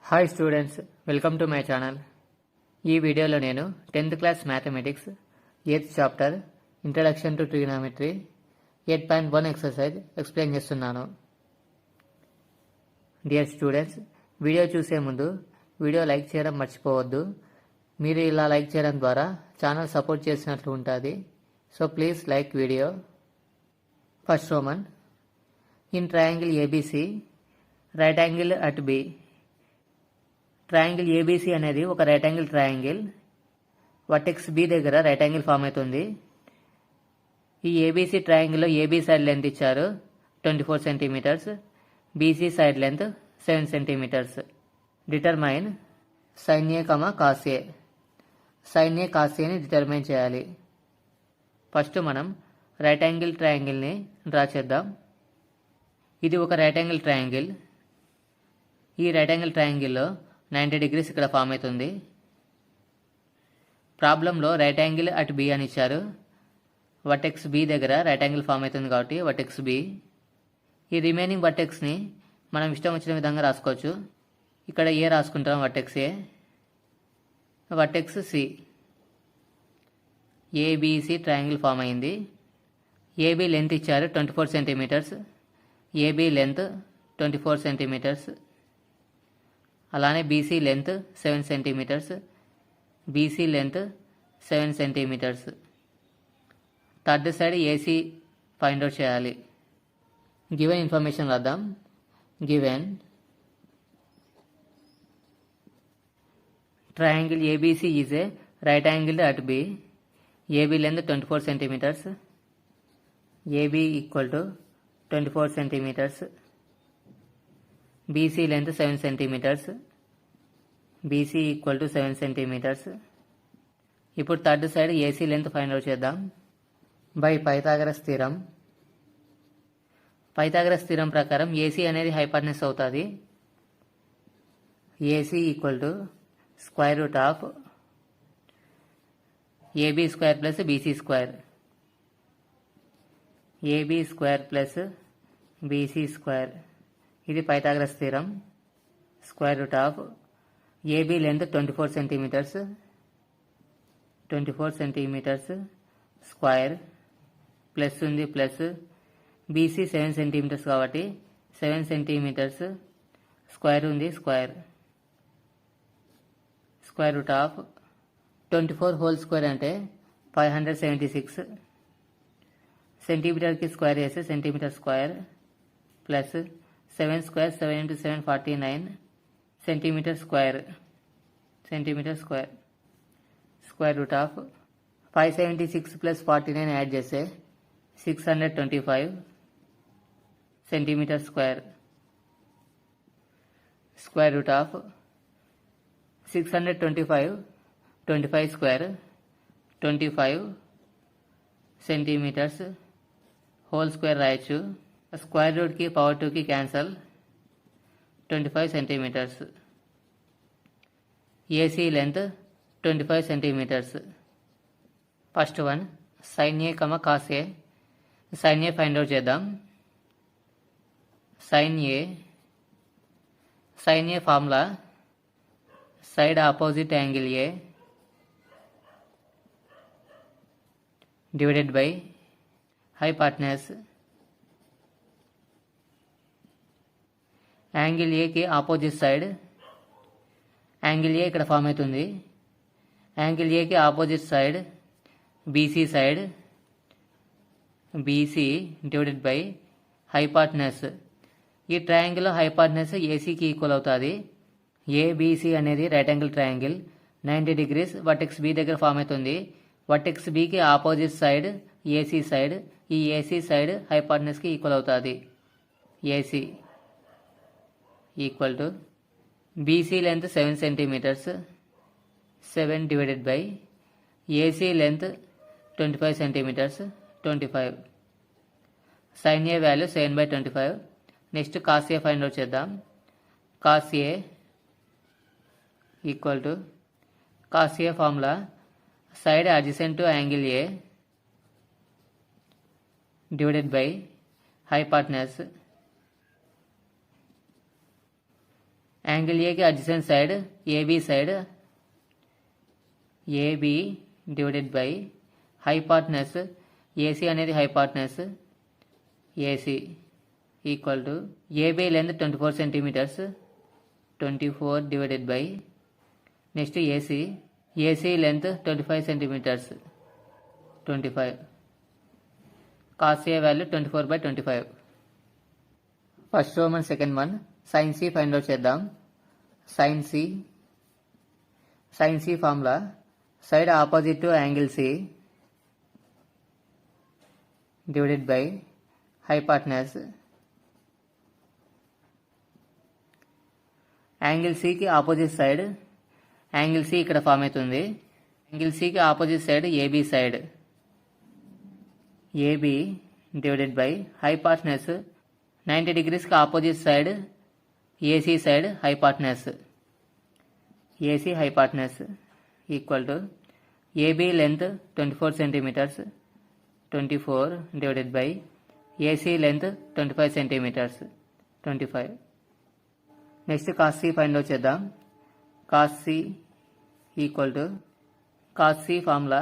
Hi students, welcome to my channel. ఈ వీడియోలో నేను 10th class mathematics 8th chapter introduction to trigonometry 8.1 exercise explain చేస్తున్నాను. Dear students, video చూసే ముందు video like చేయడం మర్చిపోవద్దు. మీరు ఇలా లైక్ చేయడం ద్వారా ఛానల్ సపోర్ట్ చేసినట్లు ఉంటుంది. So please like video. First Roman, in triangle ABC right angle at B. Triangle ABC అనేది ఒక right angle triangle. Vertex B దగ్గర రైట్ యాంగిల్ ఫామ్ అవుతుంది. ఈ ఏబీసీ ట్రయాంగిల్లో ఏబీ సైడ్ లెంత్ ఇచ్చారు 24 centimetres, BC side length 7 centimetres. Determine sine A cos A. Sine A cos ఏని determine చేయాలి. First మనం రైట్ యాంగిల్ ట్రయాంగిల్ని డ్రా చేద్దాం. ఇది ఒక రైట్ యాంగిల్ ట్రయాంగిల్. ఈ రైట్ యాంగిల్ ట్రయాంగిల్లో 90 డిగ్రీస్ ఇక్కడ ఫామ్ అవుతుంది. ప్రాబ్లంలో రైట్ యాంగిల్ అట్ బి అని ఇచ్చారు. వర్టెక్స్ బి దగ్గర రైట్ యాంగిల్ ఫామ్ అవుతుంది కాబట్టి వర్టెక్స్ బి. ఈ రిమైనింగ్ వర్టెక్స్ని మనం ఇష్టం వచ్చిన విధంగా రాసుకోవచ్చు. ఇక్కడ ఏ రాసుకుంటాం, vertex A. Vertex C. ABC triangle form అయింది. ఏబి లెంత్ ఇచ్చారు 24 సెంటీమీటర్స్. AB length 24 centimetres. అలానే BC length 7 centimetres. BC length 7 centimetres. Third side AC find out చేయాలి. గివెన్ ఇన్ఫర్మేషన్ రాద్దాం. Given triangle ABC is a right angle at B. AB length 24 centimetres. AB equal to 24 centimetres. BC length 7 centimeters. BC equal to 7 centimeters. ఇప్పుడు third side AC length find out చేద్దాం. By Pythagoras theorem. Pythagoras theorem ప్రకారం AC అనేది hypotenuse అవుతుంది. AC equal to square root of AB square plus BC square. AB square plus BC square. ఇది Pythagoras theorem. Square root of AB length 24 centimetres. 24 centimetres square plus ఉంది plus BC 7 centimetres కాబట్టి 7 centimetres square ఉంది square. Square root of 24 whole square అంటే 576. సెంటీమీటర్కి square చేస్తే centimetre square plus 7 square 7 into 7 49 centimetre square. Centimetre square. Square root of 576 plus 49 add చేస్తే 625 centimetre square. Square root of 625 25 square 25 centimetres whole square రాయొచ్చు. Square రూట్కి power 2కి cancel. 25 centimetres. AC length 25 centimetres. First one sine A cos A. Sine A find out చేద్దాం. Sine A formula side opposite angle A divided by hypotenuse. Angle ఏకి opposite side. Angle A ఇక్కడ form అవుతుంది. Angle ఏకి opposite side BC side. BC divided by hypotenuse. ఈ ట్రయాంగిల్లో hypotenuse ఏసీకి equal అవుతుంది. ABC అనేది right angle triangle. 90 degrees vertex B దగ్గర ఫామ్ అవుతుంది. వర్టెక్స్ బికి ఆపోజిట్ సైడ్ ఏసీ సైడ్. ఈ ఏసీ సైడ్ హైపార్టెనస్కి ఈక్వల్ అవుతుంది. AC equal to BC length 7 centimetres. 7 divided by AC length 25 centimetres 25. Sine A value 7/25. Next cos A find out చేద్దాం. Cos A equal to cos A formula side adjacent to angle A divided by hypotenuse. Angle ఏకి adjacent side AB side AB divided by hypotenuse AC అనేది hypotenuse AC equal to AB length 24 centimetres 24 divided by next AC length 25 centimetres 25 cos A value 24/25. First one and second one sin C find out చేద్దాం. sin C formula side opposite to angle C divided by hypotenuse. Angle సికి opposite side angle C ఇక్కడ form అవుతుంది. Angle సికి opposite side AB side AB divided by hypotenuse 90 degreesకి opposite side AC side hypotenuse AC hypotenuse equal to AB length 24 centimetres 24 divided by AC length 25 centimetres 25. Next cos C find out చేద్దాం. Cos C equal to cos C formula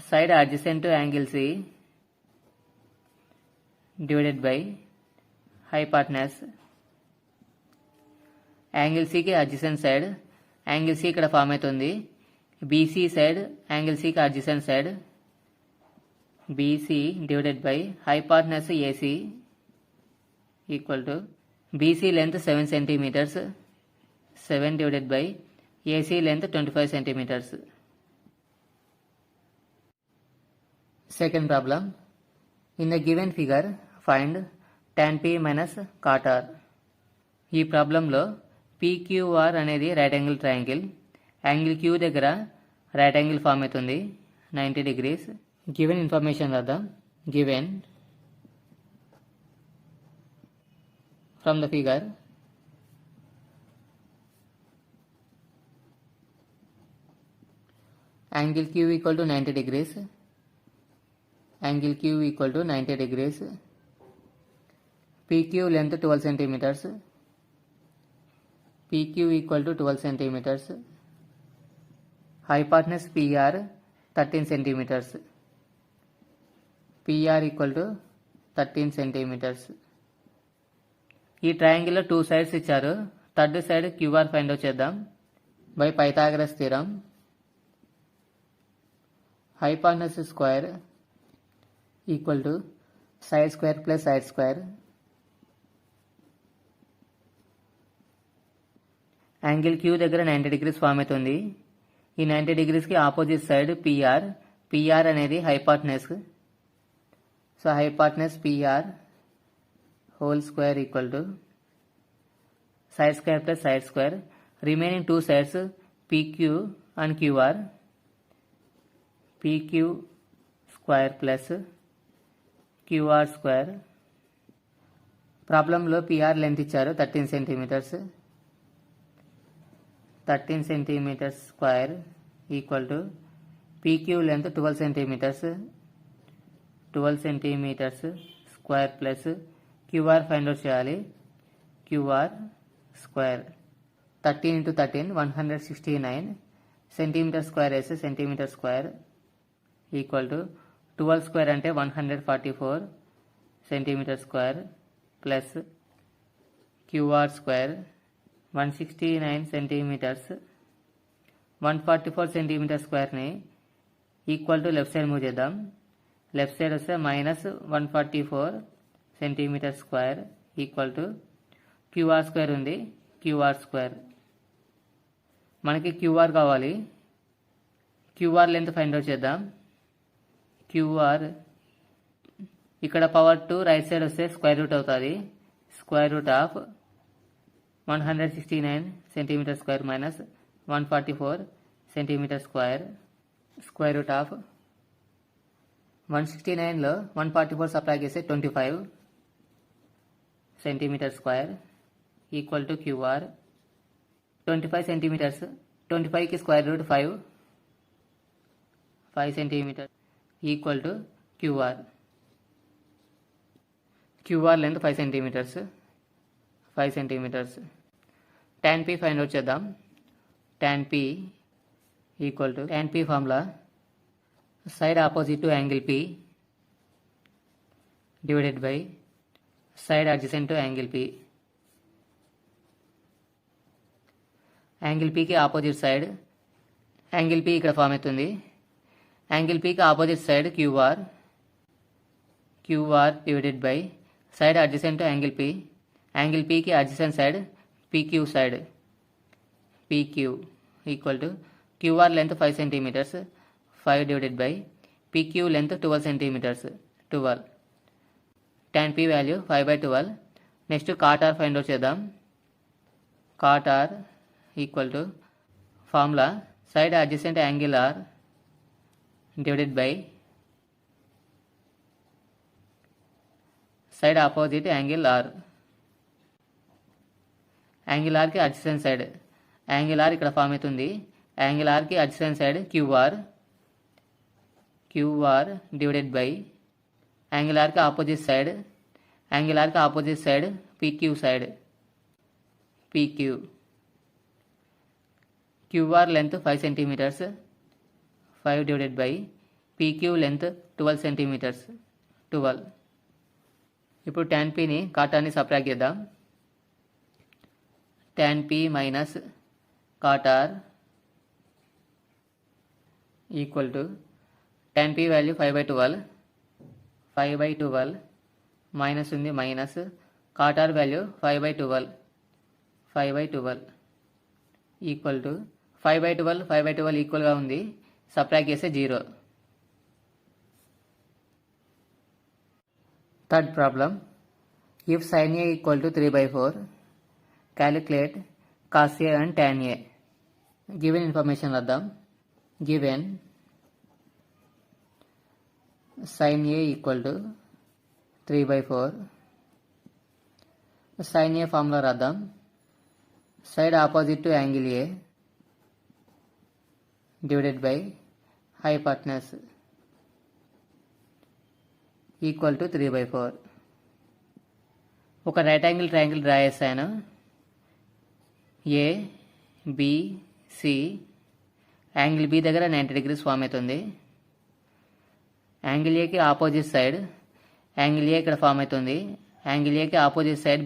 side adjacent to angle C divided by hypotenuse. Angle సికి adjacent side angle C ఇక్కడ form అవుతుంది. BC side angle సికి adjacent side BC divided by hypotenuse AC equal to BC length 7 centimetres 7 divided by AC length 25 centimetres. Second problem in the given figure find tan P minus cot R. ఈ ప్రాబ్లంలో PQR అనేది right angle triangle. Angle Q దగ్గర right angle form అవుతుంది 90 degrees. Given information రాద్దాం. Given from the figure angle Q equal to 90 degrees. Angle Q equal to 90 degrees. PQ length 12 centimeters. PQ equal to 12 centimeters. Hypotenuse PR 13 centimeters. PR equal to 13 centimeters. ఈ ట్రయాంగిల్లో 2 sides ఇచ్చారు. Third side QR find out చేద్దాం by Pythagoras theorem. Hypotenuse square equal to side square plus side square. Angle Q దగ్గర 90 degrees form అవుతుంది. ఈ 90 degreesకి opposite side PR అనేది hypotenuse. So hypotenuse PR whole square equal to side square plus side square. Remaining 2 sides PQ and QR. PQ square plus QR square. ప్రాబ్లంలో PR length ఇచ్చారు 13 centimetres. 13 centimetres square equal to PQ length 12 centimetres. 12 centimetres square plus QR find out చేయాలి. QR square 13 into 13 169 centimetre square వేస్తే centimetre square equal to 12 square అంటే 144 centimetre square plus QR square 169 centimetres 144 centimetre స్క్వేర్ని equal to left side move చేద్దాం. Left side వస్తే minus 144 centimetre square equal to QR square ఉంది. QR square మనకి QR కావాలి. QR length find out చేద్దాం. QR ఇక్కడ power 2 right side వస్తే square root అవుతుంది. Square root of 169 centimetre square minus 144 centimetre square. Square root of 169లో 144 supply చేస్తే 25 centimetre square equal to QR 25 centimetres. 25కి square root 5 centimetre equal to QR. QR length 5 centimetres. tan p find out చేద్దాం. tan p equal to tan p formula side opposite to angle p divided by side adjacent to angle p. Angle pకి opposite side angle p ఇక్కడ form అవుతుంది. Angle pకి opposite side QR divided by side adjacent to angle p. Angle pకి adjacent side PQ side PQ equal to QR length 5 centimetres 5 divided by PQ length 12 centimetres 12. tan p value 5/12. Next cot r find out చేద్దాం. cot r equal to formula side adjacent angle r divided by side opposite angle r. Angle r కి adjacent side angle r ఇక్కడ form అవుతుంది. Angle r కి adjacent side QR divided by angle r కి opposite side PQ side PQ. QR length 5 centimetres 5 divided by PQ length 12 centimetres 12. ఇప్పుడు tan pని cot rని subtract చేద్దాం. tan p minus cot r equal to tan p value 5/12 minus ఉంది minus cot r value 5/12 equal to 5/12 ఈక్వల్గా ఉంది. Subtract చేస్తే 0. Third problem. If sin a equal to 3/4 calculate cos a and tan a. Given information రాద్దాం. Given sin a equal to 3/4. sin a formula రాద్దాం. Side opposite to angle a divided by hypotenuse equal to 3/4. ఒక right angle triangle draw చేశాను. ABC angle B దగ్గర 90 degrees form అవుతుంది. Angle ఏకి opposite side angle A ఇక్కడ form అవుతుంది. Angle ఏకి opposite side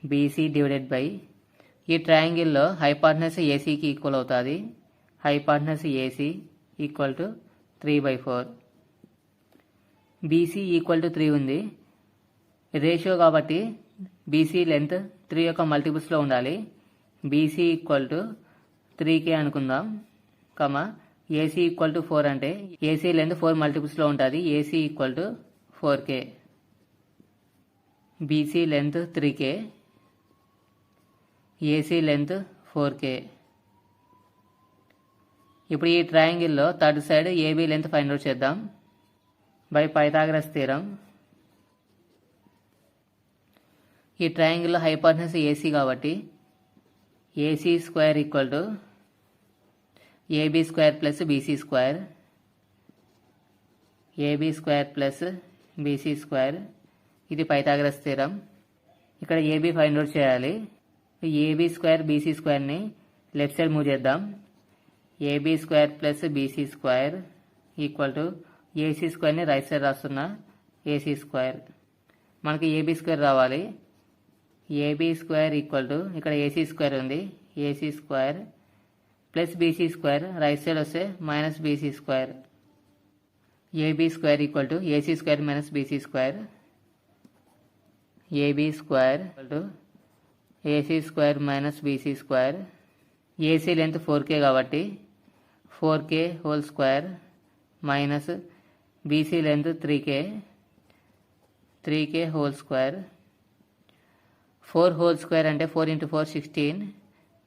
BC divided by ఈ ట్రయాంగిల్లో హైపాటనస్ ఏసీకి ఈక్వల్ అవుతుంది. Hypotenuse AC equal to 3/4. BC equal to 3 ఉంది. రేషియో కాబట్టి BC లెంత్ 3 యొక్క మల్టిపుల్స్లో ఉండాలి. BC ఈక్వల్ టు 3K అనుకుందాం. AC ఈక్వల్ టు 4 అంటే AC లెంత్ 4 మల్టిపుల్స్లో ఉంటుంది. AC equal to 4K. BC length 3K AC length 4K. ఇప్పుడు ఈ ట్రయాంగిల్లో third side AB length find out చేద్దాం బై పైథాగరస్ థీరం. ఈ ట్రయాంగిల్లో హైపాటనస్ AC కాబట్టి AC square equal to AB square plus BC square. AB square plus BC square. ఇది Pythagoras theorem. ఇక్కడ AB find out చేయాలి. AB స్క్వేర్ BC స్క్వేర్ని left side move చేద్దాం. AB square plus BC square equal to AC స్క్వేర్ని right side రాస్తున్నా AC square. మనకి AB square రావాలి. AB square equal to ఇక్కడ AC square ఉంది. AC square plus BC square right side వస్తే minus BC square. AB square equal to AC square minus BC square. AB square equal to AC square minus BC square. AC length 4K కాబట్టి 4K whole square minus BC length 3K whole square. 4 whole square అంటే 4 × 4 16.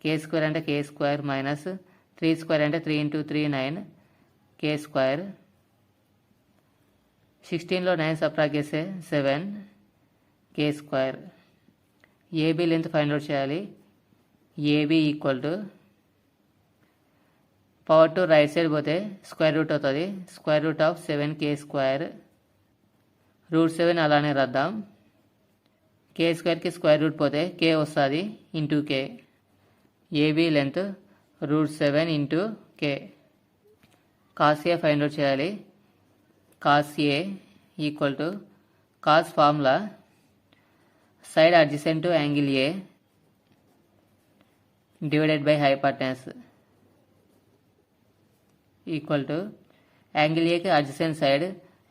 K square అంటే K square minus 3 square అంటే 3 × 3 9 K square. 16లో 9 subtract చేస్తే 7 K square. AB length find out చేయాలి. AB equal to power to right side పోతే square root అవుతుంది. Square root of 7K square. Root 7 అలానే రాద్దాం. కే స్క్వేర్కి square route పోతే K వస్తుంది into K. AB length √7 into K. Cos A find out చేయాలి. Cos A equal to cos formula side adjacent to angle A divided by hypotenuse equal to angle ఏకి adjacent side,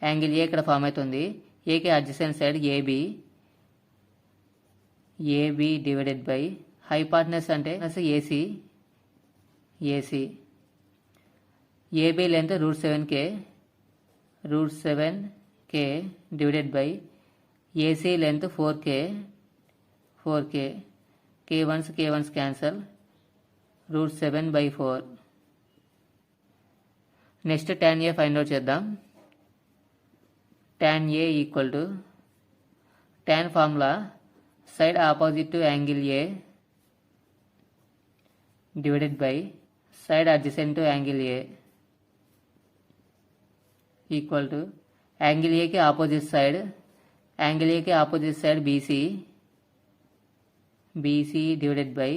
angle A ఇక్కడ form అవుతుంది, ఏకి adjacent side AB divided by hypotenuse అంటే AC AB length √7k divided by AC length 4k k1s cancel √7/4. Next tan A find out చేద్దాం. tan A equal to tan formula side opposite to angle A divided by side adjacent to angle A equal to angle ఏకి opposite side BC divided by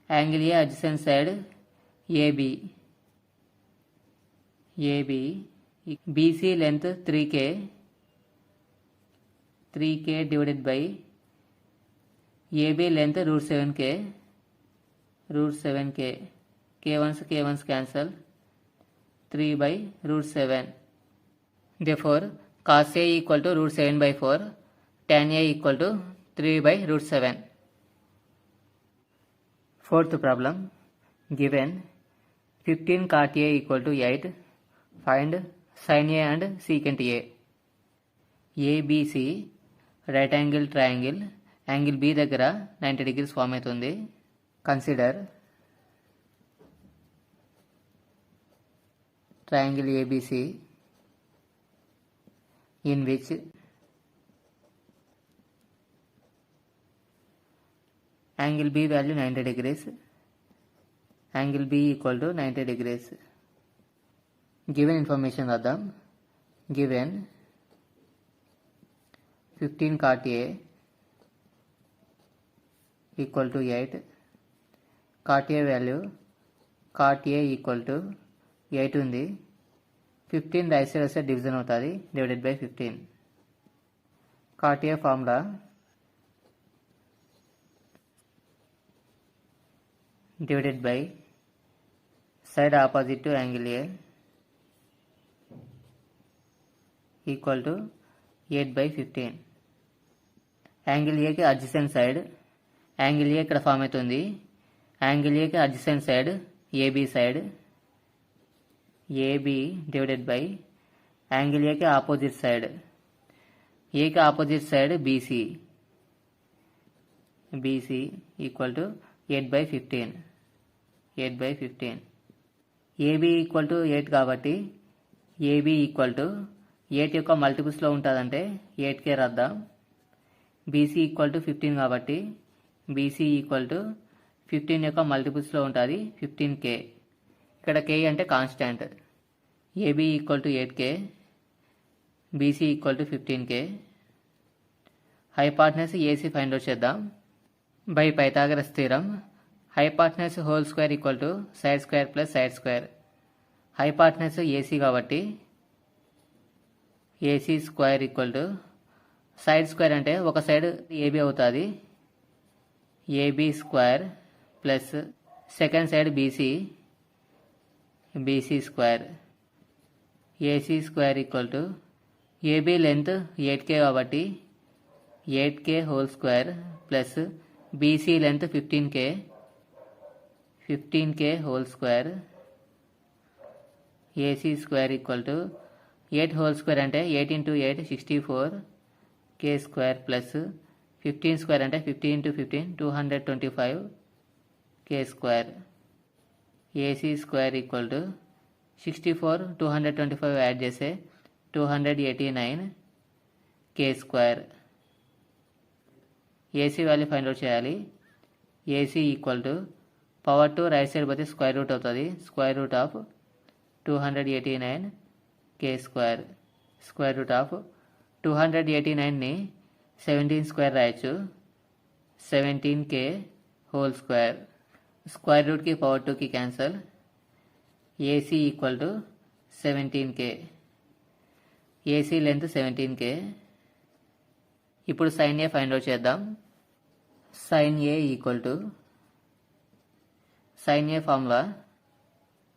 angle A adjacent side AB BC length 3k divided by AB length √7k k1s cancel 3/√7. Therefore, cos A equal to √7/4, tan A equal to 3/√7. Fourth problem, given 15 cot A equal to 8, find sin A and secant A. ABC right angle triangle, angle B దగ్గర 90 degrees form అవుతుంది. Consider triangle ABC in which angle B value 90 degrees, angle B equal to 90 degrees. Given information రాద్దాం. Given 15 cot A equal to 8, cot A value cot A equal to 8 ఉంది. 15 right side వస్తే division అవుతుంది, divided by 15. cot A formula divided by side opposite to angle A equal to 8/15. Angle ఏకి adjacent side, angle A ఇక్కడ form అవుతుంది, angle ఏకి adjacent side AB divided by angle ఏకి opposite side BC equal to 8/15. AB equal to 8 కాబట్టి AB equal to 8 యొక్క మల్టిపుల్స్లో ఉంటుందంటే 8k రాద్దాం. BC equal to 15 కాబట్టి బీసీ ఈక్వల్ టు 15 యొక్క మల్టిపుల్స్లో ఉంటుంది, 15k. ఇక్కడ k అంటే constant. AB equal to 8k, BC equal to 15k. Hypotenuse AC find out చేద్దాం. By Pythagoras theorem hypotenuse whole square equal to side square plus side square. Hypotenuse AC కాబట్టి AC square equal to side square అంటే ఒక side AB అవుతుంది, AB square plus second side BC square. AC square equal to AB length 8k కాబట్టి 8k whole square plus BC length 15k whole square. AC square equal to 8 whole square అంటే 8 × 8 64k square plus 15 square అంటే 50 × 15 225k square. AC square equal to 64 225 add చేస్తే 289k square. AC value find out చేయాలి. AC equal to power 2 right side పోతే square root అవుతుంది, square root of 289k square. Square root of 289ని 17 square రాయొచ్చు. 17k whole square. Square రూట్కి power 2కి cancel. AC equal to 17k. AC length 17k. ఇప్పుడు sine A find out చేద్దాం. Sine A equal to sine A formula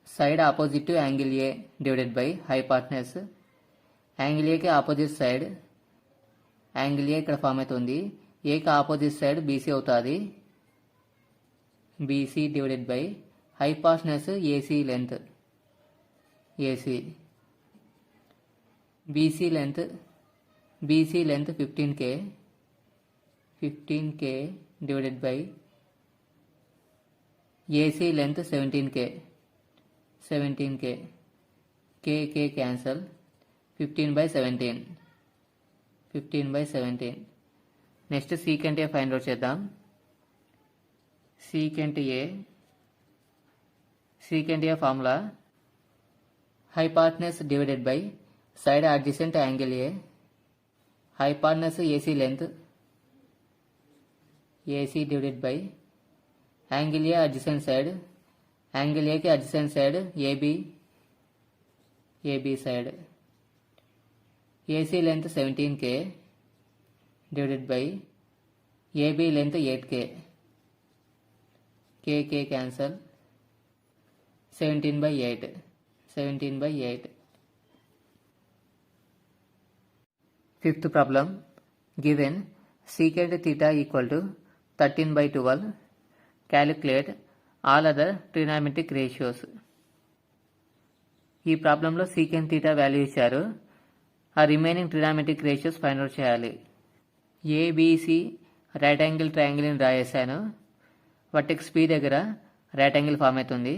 side opposite to angle A divided by hypotenuse. Angle ఏకి opposite side angle A ఇక్కడ form అవుతుంది. ఏకి opposite side BC అవుతుంది. BC divided by hypotenuse AC length. AC BC length 15k. 15k divided by AC length 17k. 17k. k cancel. 15/17. 15/17. Next secant A find out చేద్దాం. Secant A formula hypotenuse divided by side adjacent angle A. Hypotenuse AC length AC divided by angle A adjacent side. Angle ఏకి adjacent side AB side. AC length 17k divided by AB length 8k. k cancel. 17/8. 17/8. Fifth problem. Given secant theta equal to 13/12. Calculate all other trigonometric ratios. ఈ ప్రాబ్లంలో secant theta value ఇచ్చారు. ఆ remaining trigonometric ratios find out చేయాలి. ABC right angle ట్రయాంగిల్ని draw చేశాను. Vertex P దగ్గర right angle form అవుతుంది.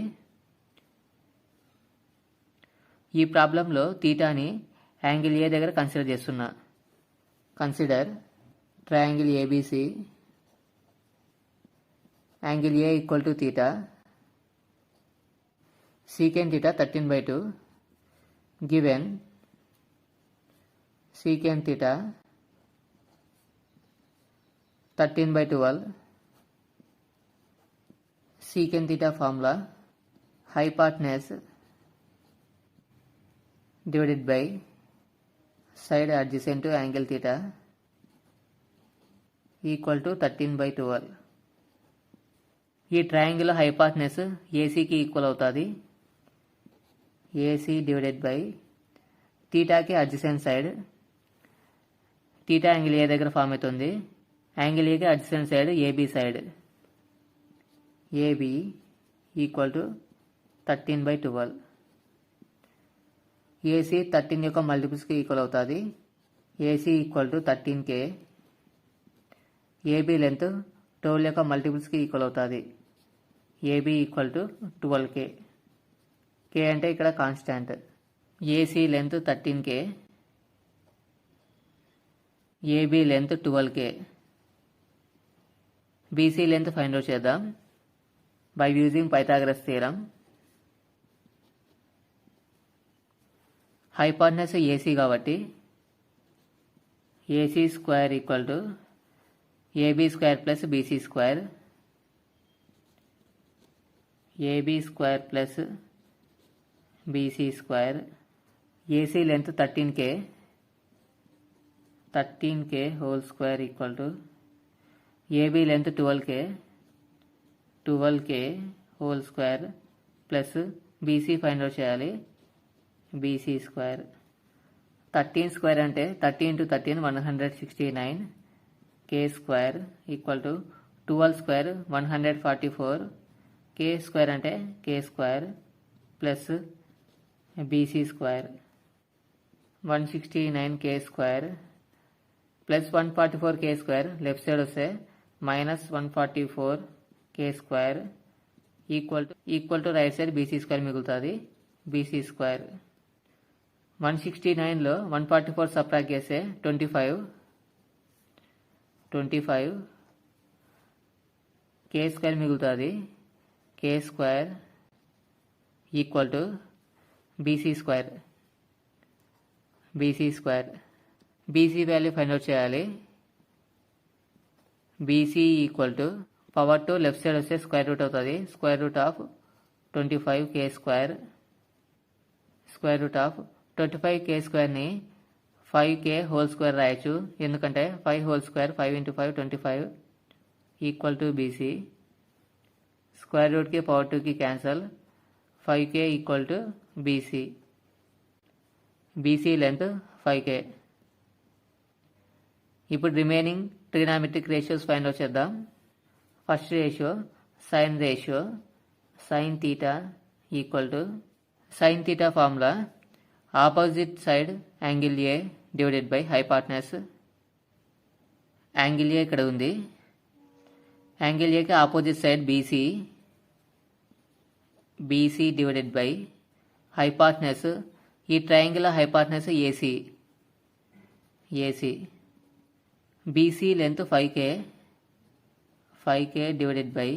ఈ ప్రాబ్లంలో థీటాని యాంగిల్ ఏ దగ్గర కన్సిడర్ చేస్తున్నా. Consider triangle ABC. Angle A equal to theta. secant theta 13/2. Given secant theta 13/12. Secant theta formula hypotenuse divided by side adjacent to angle theta equal to 13/12. ఈ triangle hypotenuse ఏసీకి equal అవుతుంది. AC divided by థీటాకి adjacent side. Theta angle A దగ్గర form అవుతుంది. Angle ఏకి adjacent side AB side. AB equal to 13/12. AC 13 యొక్క మల్టిపుల్స్కి equal అవుతుంది. AC equal to 13k. AB length 12 యొక్క మల్టిపుల్స్కి ఈక్వల్ అవుతుంది. AB equal to 12k. k అంటే ఇక్కడ constant. AC length 13k. AB length 12k. BC length find out చేద్దాం by using Pythagoras theorem. Hypotenuse AC కాబట్టి AC square equal to AB square plus BC square. AB square plus BC square. AC length 13k. 13k whole square equal to AB length 12k. 12k whole square plus BC find out చేయాలి. BC square. 13 square అంటే 30 × 13 169. k square equal to 12 square 144. k square అంటే k square plus BC square. 169 k square plus 144 k square left side వస్తే minus 144 k square equal to right side BC square మిగులుతుంది. BC square. 169లో 144 subtract చేస్తే 25 k square మిగులుతుంది. k square equal to BC square. BC square. BC value find out చేయాలి. BC equal to power two left side వస్తే square root అవుతుంది. Square root of 25k square, square root of 25k స్క్వేర్ని 5k whole square రాయొచ్చు. ఎందుకంటే 5 whole square 5 × 5 25 equal to BC. Square రూట్కి power 2కి cancel. 5k equal to BC. BC length 5k. ఇప్పుడు remaining trigonometric ratios find out చేద్దాం. First ratio sine ratio. Sine theta equal to sine theta formula opposite side angle A divided by hypotenuse. Angle A ఇక్కడ ఉంది. Angle ఏకి opposite side BC, BC divided by hypotenuse. ఈ triangle hypotenuse AC. AC BC length 5k, 5k divided by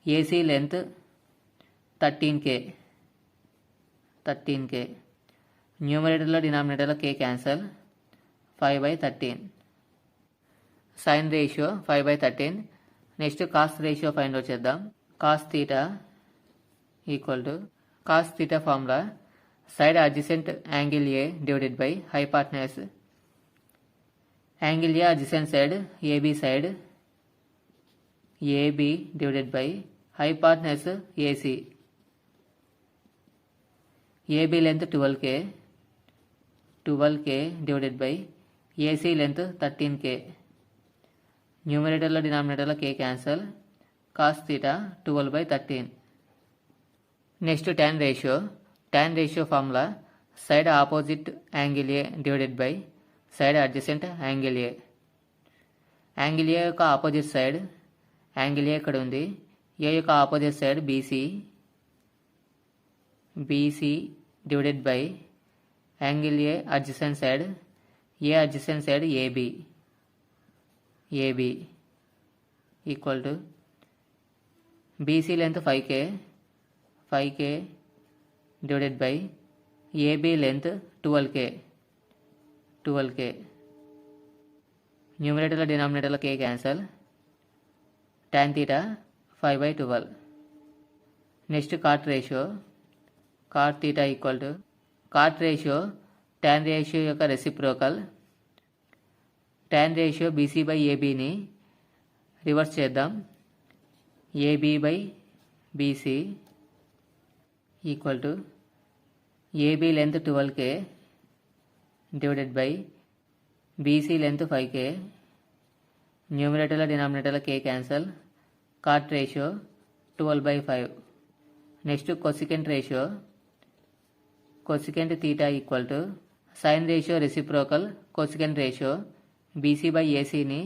AC length 13k, 13k. న్యూమరేటర్లో డినామినేటర్లో k cancel. 5/13. Sine ratio 5/13. Next cos ratio find out చేద్దాం. Cos theta equal to cos theta formula side adjacent angle A divided by hypotenuse. Angle A adjacent side AB side, AB divided by hypotenuse AC. AB length 12k, 12k divided by AC length 13k. న్యూమరేటర్లో డినామినేటర్లో k cancel. Cos theta 12/13. Next tan ratio. tan ratio formula side opposite angle A divided by side adjacent angle A. Angle A యొక్క opposite side angle A ఇక్కడ ఉంది. A యొక్క opposite side BC, BC divided by angle A adjacent side, A adjacent side AB, AB equal to BC length 5k, 5k divided by AB length 12k, 12k. న్యూమరేటర్లో డినామినేటర్లో k cancel. tan theta 5/12. Next cot ratio. Cot theta equal to cot ratio tan ratio యొక్క reciprocal. tan ratio BC by ఏబీని reverse చేద్దాం. AB by BC equal to AB length 12k divided by BC length 5k. న్యూమరేటర్లో డినామినేటర్లో k cancel. Cot ratio 12/5. Next cosecant ratio. Cosecant theta equal to sine ratio reciprocal cosecant ratio. BC by ఏసీని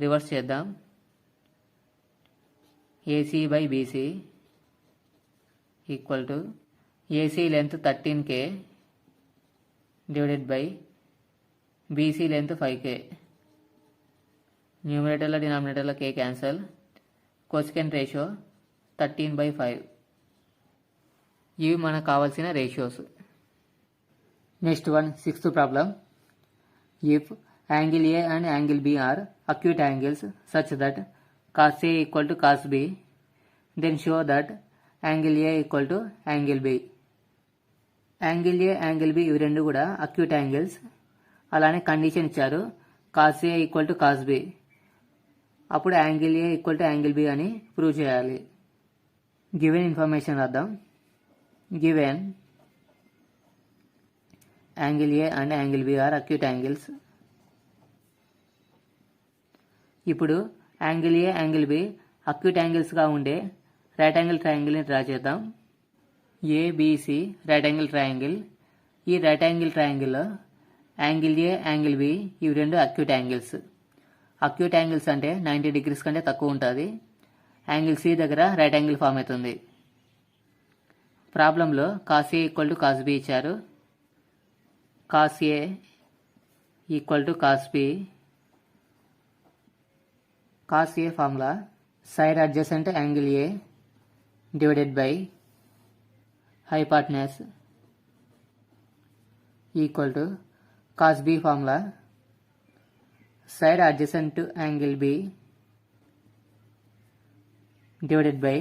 reverse చేద్దాం. AC by BC equal to AC length 13k divided by BC length 5k. న్యూమరేటర్లో డినామినేటర్లో k cancel. Cosecant ratio 13/5. ఇవి మనకు కావాల్సిన ratios. Next one, sixth problem. If angle A and angle B are acute angles such that cos A equal to cos B, then show that angle A equal to angle B. Angle A angle B ఇవి రెండు కూడా acute angles. అలానే condition ఇచ్చారు cos A equal to cos B. అప్పుడు angle A equal to angle B అని prove చేయాలి. Given information రాద్దాం. Given angle A and angle B are acute angles. ఇప్పుడు angle A angle B acute యాంగిల్స్గా ఉండే right angle ట్రయాంగిల్ని draw చేద్దాం. ABC right angle triangle. ఈ రైట్ యాంగిల్ ట్రయాంగిల్లో యాంగిల్ ఏ యాంగిల్ బి ఇవి రెండు అక్యూట్ యాంగిల్స్. అక్యూట్ యాంగిల్స్ అంటే 90 degrees కంటే తక్కువ ఉంటుంది. యాంగిల్ సి దగ్గర రైట్ యాంగిల్ ఫామ్ అవుతుంది. ప్రాబ్లంలో cos A equal to cos B ఇచ్చారు. Cos A equal to cos B. Cos A formula side adjacent angle A divided by hypotenuse equal to cos B formula side adjacent to angle B divided by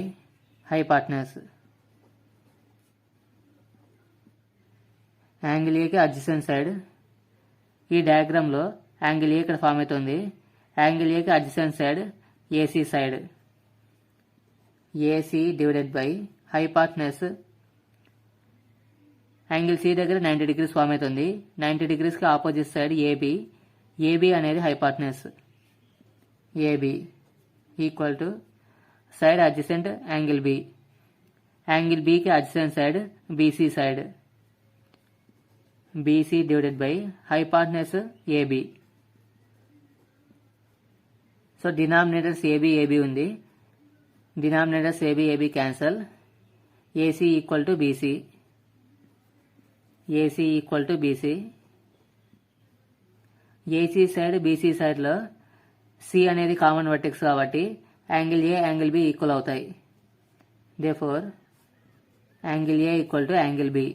hypotenuse. Angle ఏకి adjacent side. ఈ డయాగ్రామ్లో angle A ఇక్కడ form అవుతుంది. Angle ఏకి adjacent side AC side. AC divided by hypotenuse. Angle C దగ్గర 90 degrees form అవుతుంది. 90 degreesకి opposite side AB. AB అనేది hypotenuse. AB equal to side adjacent angle B. Angle బికి adjacent side BC side. BC divided by hypotenuse AB. So denominators AB ఉంది. Denominators AB cancel. AC equal to BC. AC equal to BC. AC side BC side లో C అనేది common vertex కాబట్టి angle A angle B equal అవుతాయి. Therefore angle A equal to angle B.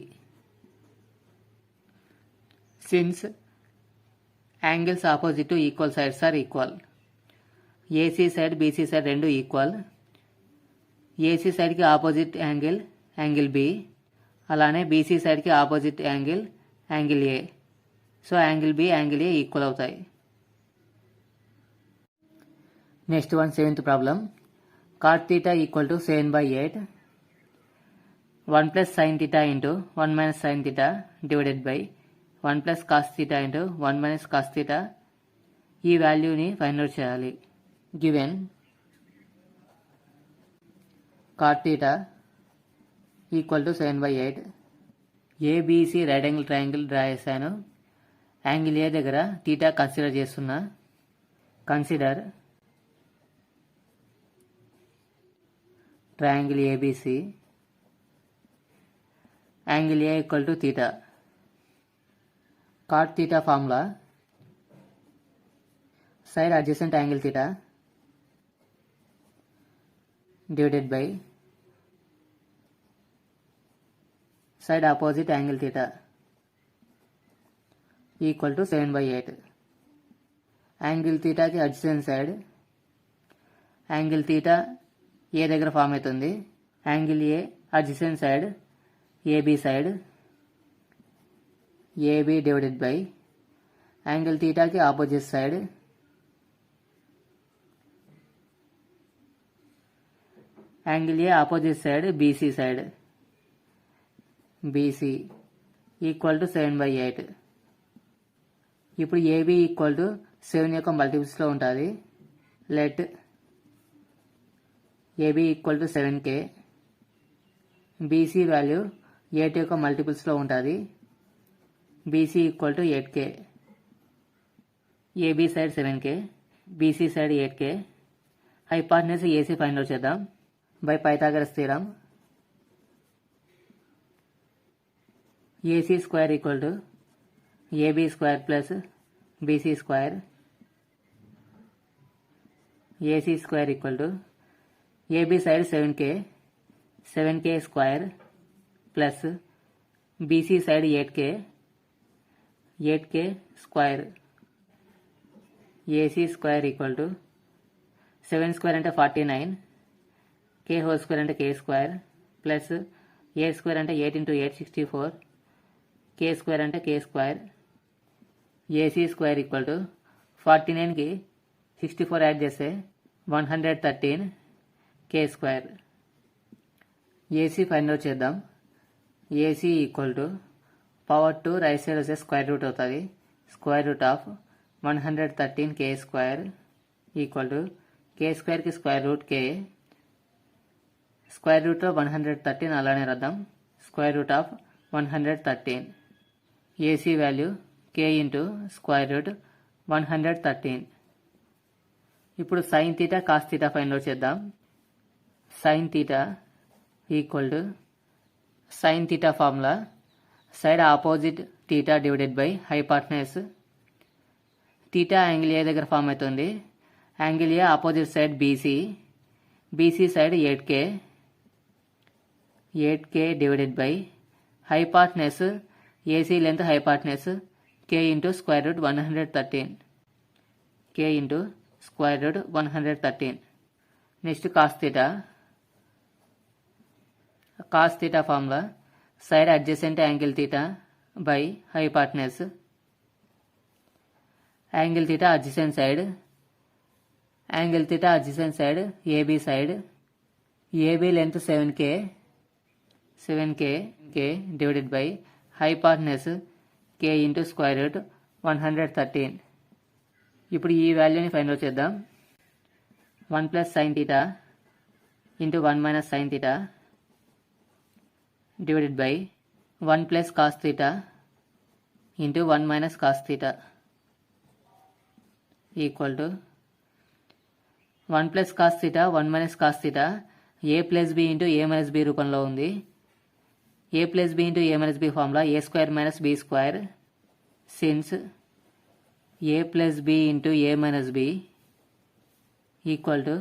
Since angles opposite to equal sides are equal, AC side BC side రెండు equal. AC సైడ్కి opposite angle angle B, అలానే BC సైడ్కి opposite angle angle A. So angle B angle A equal అవుతాయి. Next one, 7th problem. cot theta equal to 7/8 1 plus sin theta into 1 minus sin theta divided by 1 plus cos theta into 1 minus cos theta. ఈ వాల్యూని find out చేయాలి. Given cot theta equal to 7/8. ABC right angle triangle draw చేశాను. Angle A దగ్గర theta consider చేస్తున్నా. Consider triangle ABC. Angle A equal to theta. cot theta formula side adjacent angle theta divided by side opposite angle theta equal to 7/8. angle theta కి adjacent side angle theta ఏ దగ్గర form అవుతుంది. angle A adjacent side AB side AB divided by angle theta की opposite side angle A opposite side BC side BC equal to 7/8. ఇప్పుడు AB equal to 7 యొక్క మల్టిపుల్స్లో ఉంటుంది. Let AB equal to 7K. BC value 8 యొక్క మల్టిపుల్స్లో ఉంటుంది. BC equal to 8K. AB side 7K, BC side 8K. Hypotenuse AC find out చేద్దాం by Pythagoras theorem. AC square equal to AB square plus BC square. AC square equal to AB side 7K square plus BC side 8K square. AC square equal to 7 square అంటే 49, K whole square అంటే K square plus A square అంటే 8 into 8 64, K square అంటే K square. AC square equal to 49కి 64 add చేస్తే 113 K square. AC find out చేద్దాం. AC equal to power 2 right side వస్తే square root అవుతుంది. Square root of 113 K square equal to K స్క్వేర్కి square root K. Square రూట్లో 113 అలానే రాద్దాం. Square root of 113. AC value K into square root 113. ఇప్పుడు sine theta cos theta find out చేద్దాం. Sine theta equal to sine theta formula side opposite theta divided by hypotenuse. Theta angle A దగ్గర form అవుతుంది. Angle A opposite side BC side 8K divided by hypotenuse AC length hypotenuse K into square root 113. k into square root 113. Next cos theta. Cos theta formula side adjacent angle theta by hypotenuse. Angle theta adjacent side, angle theta adjacent side AB side. AB length 7k divided by hypotenuse k into square root 113. ఇప్పుడు ఈ వాల్యూని find out చేద్దాం. 1 plus sine theta into 1 minus sine theta divided by 1 plus cos theta into 1 minus cos theta equal to 1 plus cos theta 1 minus cos theta A plus B into A minus B రూపంలో ఉంది. A plus B into A minus B formula A square minus B square. Since A plus B into A minus B equal to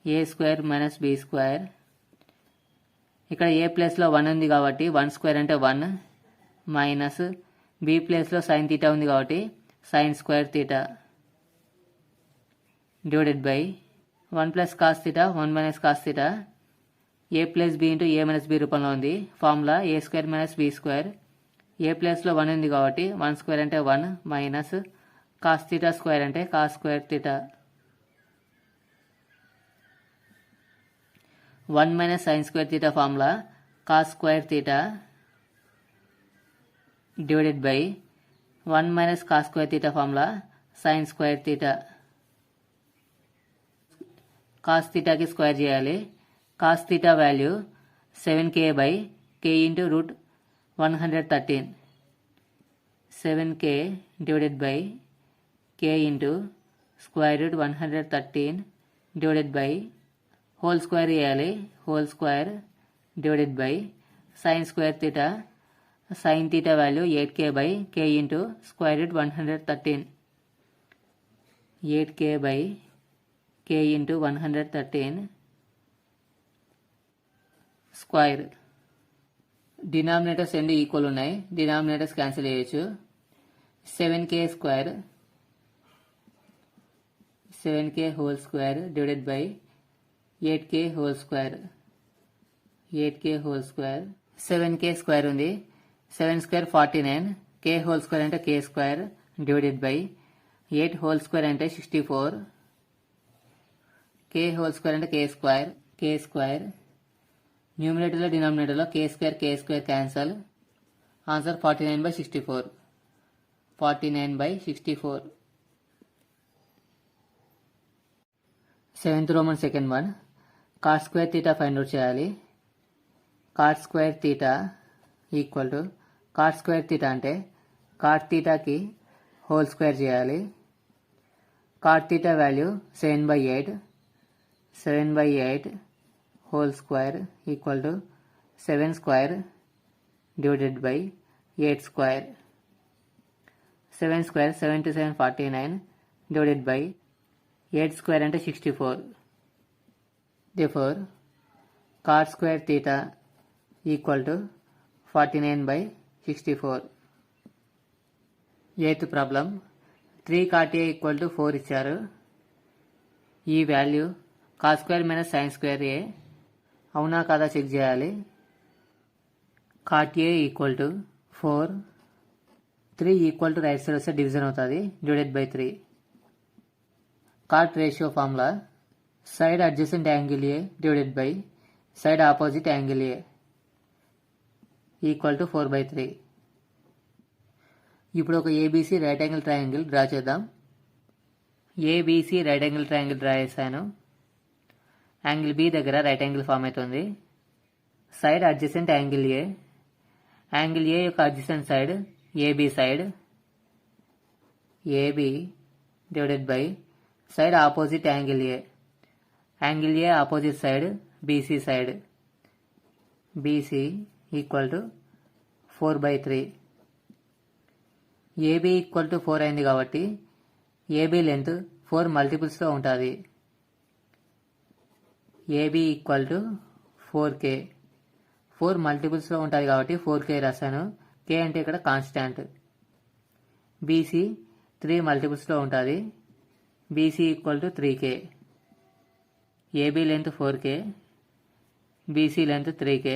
A square minus B square. ఇక్కడ A ప్లేస్లో 1 ఉంది కాబట్టి 1 square అంటే 1 minus B ప్లేస్లో sine theta ఉంది కాబట్టి sine square theta divided by 1 plus cos theta 1 minus cos theta A plus B into A minus B రూపంలో ఉంది. Formula A square minus B square. A ప్లేస్లో 1 ఉంది కాబట్టి 1 స్క్వేర్ అంటే 1 మైనస్ కాస్ థీటా స్క్వేర్ అంటే cos square theta. 1 minus sine square theta formula cos square theta divided by 1 minus cos square theta formula sine square theta. Cos థీటాకి square చేయాలి. Cos theta value 7k by k into root 113. 7k divided by k into square root 113 divided by whole square చేయాలి. Whole square divided by sine square theta. Sine theta value 8k by k into square root 113. 8k by k into 113 square. Denominators రెండు equal ఉన్నాయి, denominators cancel చేయొచ్చు. 7k square 7k whole square divided by 8k whole square. 8k whole square 7k square ఉంది. 7 square 49. k whole square అంటే k square divided by 8 whole square అంటే 64. k whole square అంటే k square. న్యూమినేటర్లో డినామినేటర్లో k square cancel. Answer 49/64. 49/64. 7th Roman second one. Cot square theta find out చేయాలి. cot square theta equal to cot square theta అంటే cot thetaకి whole square చేయాలి. cot theta value 7/8. 7/8 whole square equal to 7 square divided by 8 square. 7 square 7 to 7 49 divided by 8 square అంటే 64. Therefore cot square theta equal to 49/64. 8th problem. 3 cot A equal to 4 ఇచ్చారు. ఈ value cos square minus sine square A అవునా కాదా check చేయాలి. cot A equal to 4. 3 equal to right side వస్తే division అవుతుంది divided by 3. cot ratio formula side adjacent angle A divided by side opposite angle A equal to 4/3. ఇప్పుడు ఒక ABC right angle triangle draw చేద్దాం. ABC right angle triangle draw చేశాను. Angle B దగ్గర right angle form అవుతుంది. Side adjacent angle A. Angle A యొక్క adjacent side AB side. AB divided by side opposite angle A. Angle A opposite side BC side. BC equal to 4/3. AB equal to 4 అయింది కాబట్టి AB length 4 మల్టిపుల్స్లో ఉంటుంది. AB equal to 4k. 4 మల్టిపుల్స్లో ఉంటుంది కాబట్టి 4k రాశాను. k అంటే ఇక్కడ కాన్స్టాంట్. బీసీ 3 మల్టిపుల్స్లో ఉంటుంది. BC equal to 3K. AB length 4K, BC length 3K.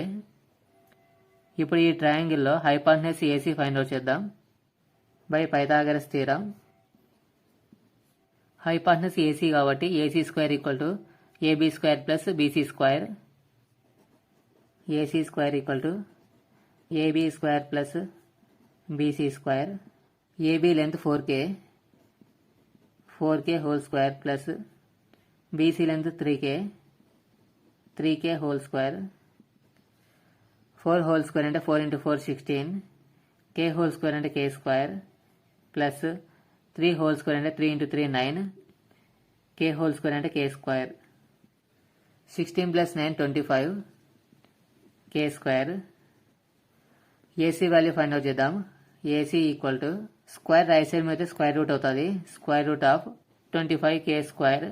ఇప్పుడు ఈ ట్రయాంగిల్లో హైపార్టనస్ ఏసీ ఫైండ్ అవుట్ చేద్దాం బై పైథాగరస్ థీరం. హైపార్టనస్ ఏసీ కాబట్టి AC square equal to AB square plus BC square. AC square equal to AB square plus BC square. AB length 4K, 4K whole square plus BC length 3K, 3K whole square. 4 whole square అంటే 4 × 4 16, K whole square అంటే K square plus 3 whole square అంటే 3 × 3 9, K whole square అంటే K square. 16 plus 9 25, K square. AC value find out చేద్దాం. AC equal to square right side మీద square root అవుతుంది. Square root of 25K square.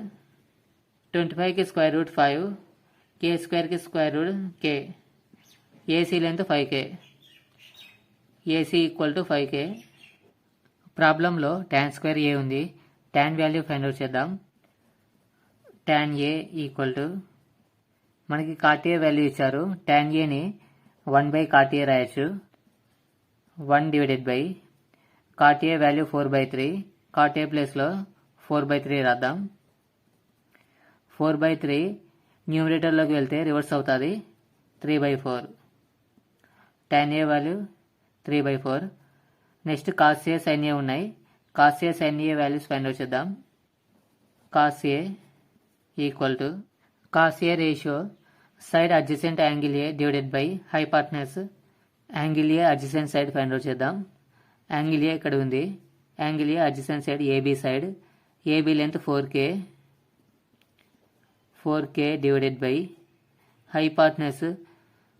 25కి square root 5, K స్క్వేర్కి square root K. AC length 5K. AC equal to 5K. ప్రాబ్లంలో tan square A ఉంది. tan value find out చేద్దాం. tan A equal to మనకి cot A value ఇచ్చారు. tan ఏని 1/cot A రాయొచ్చు. 1 divided by cot A value 4/3, cot A ప్లేస్లో 4/3 రాద్దాం. 4/3 న్యూమరేటర్లోకి వెళ్తే రివర్స్ అవుతుంది. 3/4. tan A value 3/4. Next cos A sin A ఉన్నాయి. cos A sin A values find out చేద్దాం. cos A equal to cos A ratio side adjacent angle A divided by hypotenuse angle A adjacent side find out చేద్దాం. Angle A ఇక్కడ ఉంది. Angle A adjacent side AB side. AB length 4K, 4K divided by hypotenuse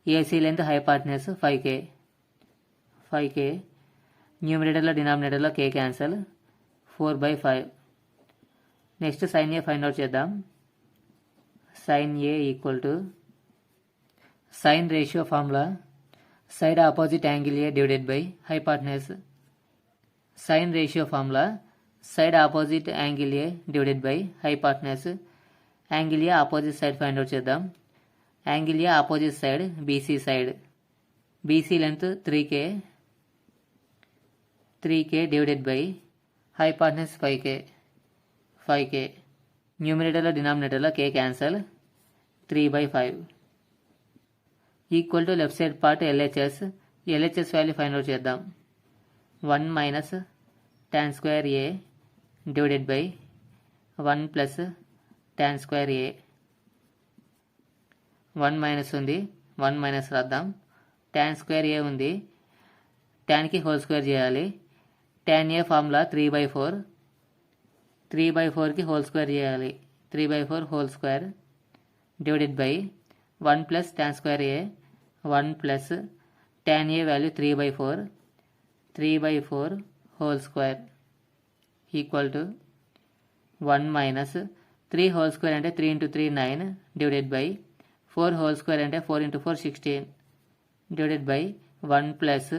AC length hypotenuse 5K, 5K. న్యూమరేటర్లో డినామినేటర్లో K cancel. 4/5. Next sin A find out చేద్దాం. sin A equal to sine ratio formula side opposite angle A divided by hypotenuse. Sine ratio formula side opposite angle A divided by hypotenuse. Angle A opposite side find out చేద్దాం. Angle A opposite side BC side. BC length 3K, 3K divided by hypotenuse 5K, 5K. న్యూమరేటర్లో డినామినేటర్లో K cancel. 3/5 equal to left side part LHS. LHS value find out చేద్దాం. 1 minus tan square A divided by 1 plus tan square A. 1 minus ఉంది, 1 minus రాద్దాం. tan square A ఉంది. tanకి whole square చేయాలి. tan A formula 3/4, 3/4కి whole square చేయాలి. 3/4 whole square divided by 1 plus tan square A, 1 plus tan A value 3/4, 3/4 whole square equal to 1 minus 3 whole square అంటే 3 × 3 9 divided by 4 whole square అంటే 4 × 4 16 divided by 1 plus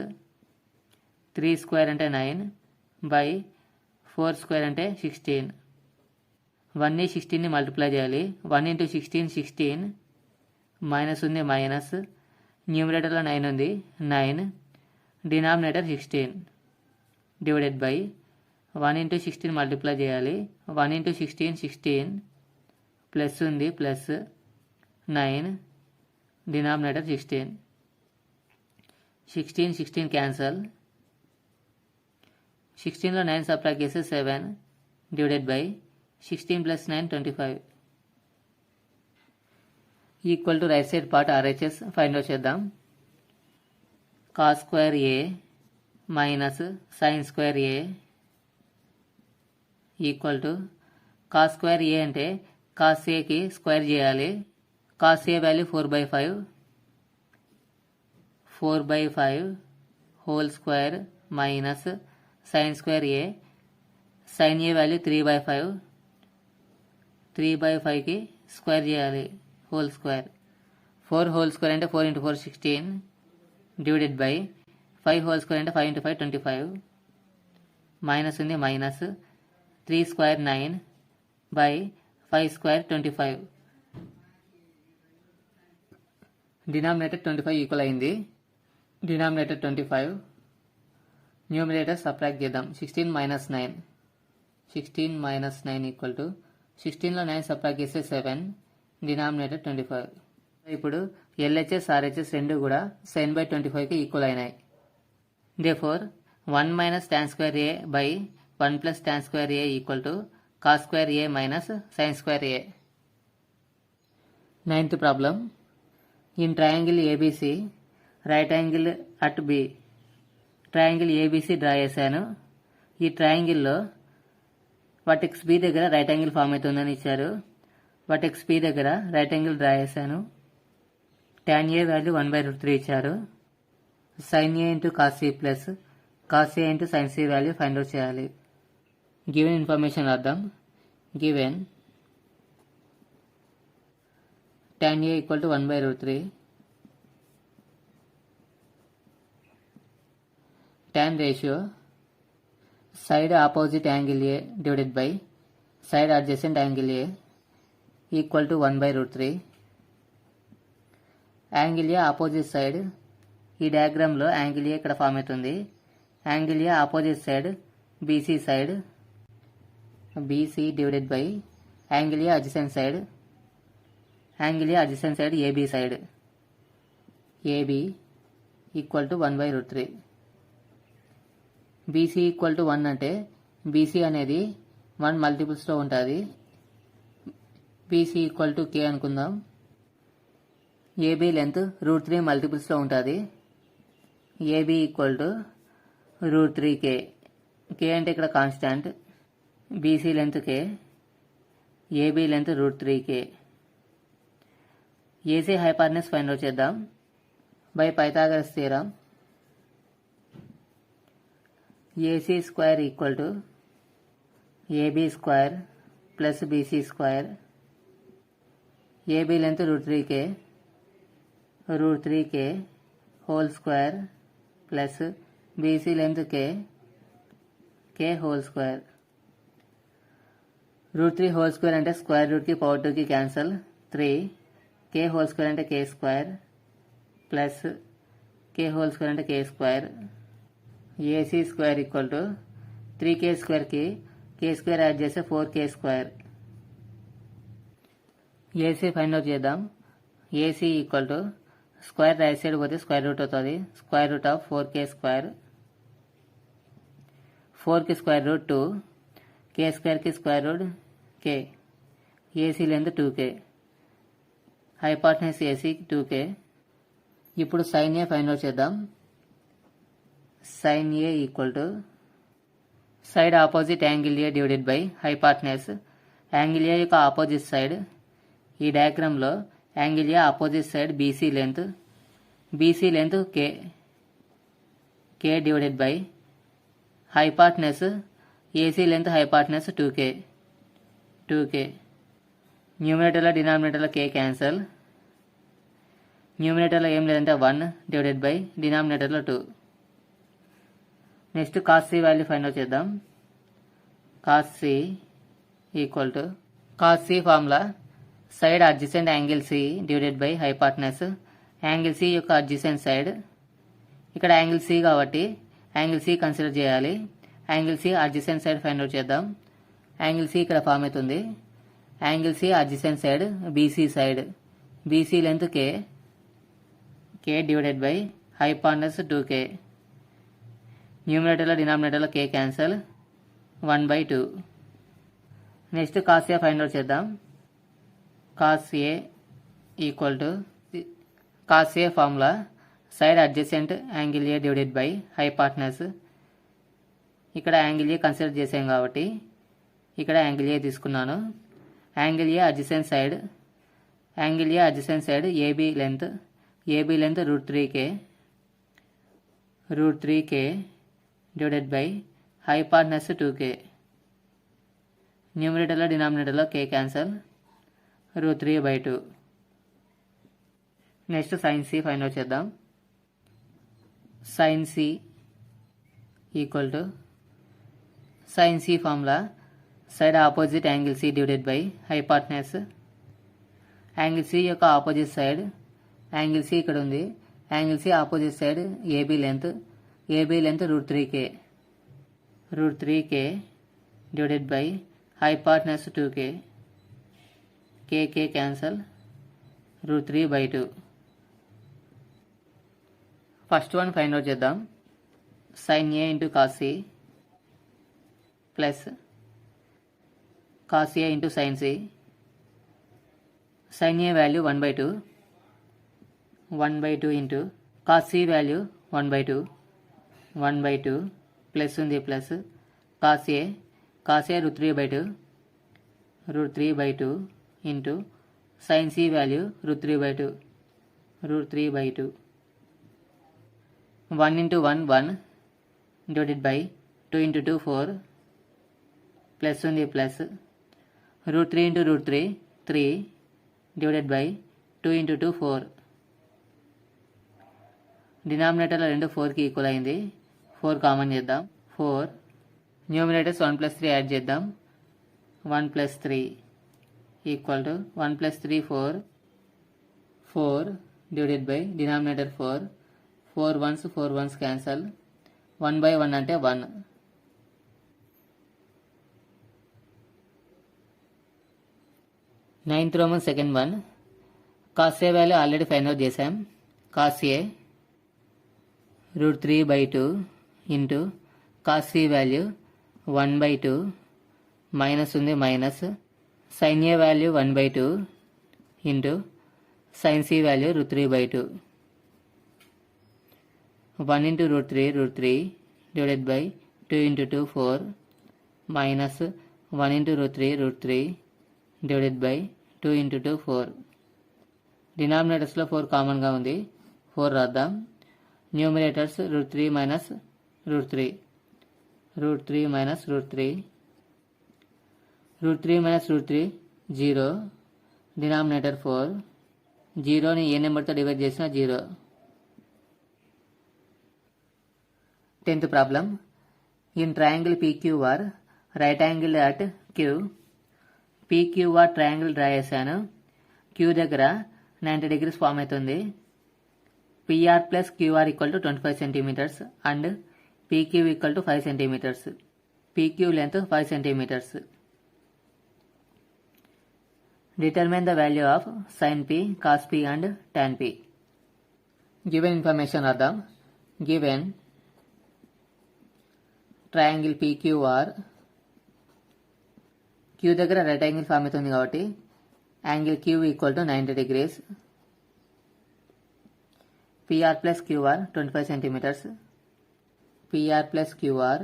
3 square అంటే 9 by 4 square అంటే 16. 1ని 16ని multiply చేయాలి. 1 × 16 16, minus ఉంది minus. న్యూమరేటర్లో 9 ఉంది. 9 denominator 16 divided by 1 × 16 multiply చేయాలి. 1 × 16 16, ప్లస్ ఉంది ప్లస్ 9 డినామినేటర్ 16. 16 16 క్యాన్సల్. 16లో 9 సబ్ట్రాక్ట్ చేస్తే 7 divided by 16 plus 9 25 equal to right side part RHS find out చేద్దాం. cos square A minus sin square A equal to cos square A అంటే cos Aకి square చేయాలి. cos A value 4/5, 4/5 whole square minus sin square A. sin A value 3/5, 3/5కి square చేయాలి whole square. 4 whole square అంటే 4 × 4 16 divided by 5 whole square అంటే 5 × 5 25, minus ఉంది minus. 3 square 9 by 5 square 25. Denominator 25 equal అయింది. Denominator 25. Numerator subtract చేద్దాం. 16 minus 9. 16 minus 9 equal to 16లో 9 subtract చేస్తే 7. Denominator 25. ఇప్పుడు LHS RHS రెండు కూడా sin by 25కి ఈక్వల్ అయినాయి. Therefore 1 minus tan square a by 1 plus tan square a equal to cos square a minus sin square a. Ninth problem. In triangle ABC, right angle at B. Triangle ABC draw చేశాను. ఈ ట్రయాంగిల్లో vertex B దగ్గర right angle form అవుతుందని ఇచ్చారు. Vertex B దగ్గర right angle draw చేశాను. tan ఏ value 1/√3 ఇచ్చారు. sin a into cos c plus cos a ఇంటూ sin c value find out చేయాలి. గివెన్ ఇన్ఫర్మేషన్ రాద్దాం. Given tan a equal to 1/√3. tan ratio side opposite angle A divided by side adjacent angle A equal to 1/√3. Angle A opposite side, ఈ డయాగ్రామ్లో angle A ఇక్కడ form అవుతుంది. Angle A opposite side BC side, BC divided by angle A adjacent side, angle A adjacent side AB side, AB equal to 1/√3. BC equal to 1 అంటే BC అనేది 1 మల్టిపుల్స్లో ఉంటుంది. BC equal to K అనుకుందాం. AB length √3 మల్టిపుల్స్లో ఉంటుంది. AB equal to √3K. K అంటే ఇక్కడ constant. BC length K, AB length √3K. AC hypotenuse find out చేద్దాం by Pythagoras theorem. AC square equal to AB square plus BC square. AB length √3K, √3K whole square plus BC length K, K whole square. √3 whole square అంటే square రూట్కి power 2కి cancel 3. K whole square అంటే K square plus K whole square అంటే K square. AC square equal to 3K స్క్వేర్కి K square add చేస్తే 4K square. AC find out చేద్దాం. AC equal to square right side పోతే square root అవుతుంది. Square root of 4K square. 4కి square root 2, K స్క్వేర్కి square root K. AC length 2K, hypotenuse AC 2K. ఇప్పుడు sin A find out చేద్దాం. sin A equal to side opposite angle A divided by hypotenuse. Angle A యొక్క opposite side, ఈ డయాగ్రామ్లో angle A opposite side BC length, BC length K, K divided by hypotenuse AC length హైపార్టెనస్ 2K, 2K. న్యూమినేటర్లో డినామినేటర్లో K cancel. న్యూమినేటర్లో ఏం లేదంటే 1 divided by డినామినేటర్లో 2. Next cos C value find out చేద్దాం. cos C equal to cos C formula side adjacent angle C divided by hypotenuse. Angle C యొక్క adjacent side, ఇక్కడ angle C కాబట్టి యాంగిల్ C కన్సిడర్ చేయాలి. Angle C adjacent side find out చేద్దాం. Angle C ఇక్కడ form అవుతుంది. Angle C adjacent side BC side, BC length K, K divided by hypotenuse 2K. న్యూమినేటర్లో డినామినేటర్లో K cancel 1/2. Next cos A find out చేద్దాం. cos A equal to cos A formula side adjacent angle A divided by hypotenuse. ఇక్కడ angle A consider చేసాం కాబట్టి ఇక్కడ angle A తీసుకున్నాను. Angle A adjacent side, angle A adjacent side AB length √3K, √3K divided by hypotenuse 2K. న్యూమినేటర్లో డినామినేటర్లో K cancel √3/2. Next sin C find out చేద్దాం. sin C equal to sin C formula side opposite angle C divided by hypotenuse. Angle C యొక్క opposite side angle C ఇక్కడ ఉంది. Angle C opposite side AB length √3k divided by hypotenuse 2k. k cancel √3/2. First one find out చేద్దాం. sin a into cos c plus cos a ఇంటూ sin c. sin a value 1/2 into cos c value 1/2 plus ఉంది plus cos a √3/2 into sin c value √3/2 1 into 1 1 divided by 2 into 2 4 plus ఉంది plus √3 into √3 3 divided by 2 into 2 4. డినామినేటర్లో 2 4కి equal అయింది. 4 common చేద్దాం. 4 న్యూమినేటర్స్ 1 plus 3 add చేద్దాం. 1 plus 3 equal to 1 plus 3 4 divided by denominator 4 4 ones cancel. 1/1 అంటే 1. Ninth Roman second one. cos a value already find out చేసాం. cos a √3/2 into cos c value 1/2 minus ఉంది minus sin a value 1/2 into sin c value √3/2. 1 into √3 divided by 2 into 2 4 minus 1 into √3 divided by 2 into 2 4. డినామినేటర్స్లో 4 కామన్గా ఉంది. 4 రాద్దాం. న్యూమినేటర్స్ √3 minus √3 minus √3 0. Denominator 4. 0ని ఏ నెంబర్తో divide చేసినా 0. 10th problem. In triangle PQR, right angle at Q. PQR triangle draw చేశాను. Q దగ్గర 90 degrees form అవుతుంది. PR plus QR equal to 25 centimeters and PQ equal to 5 centimeters. PQ length 5 centimeters. Determine the value of sin P, cos P and tan P. Given information అర్థం. Given triangle PQR, Q దగ్గర right angle form అవుతుంది కాబట్టి angle Q equal to 90 degrees. PR plus QR 25 centimeters. PR plus QR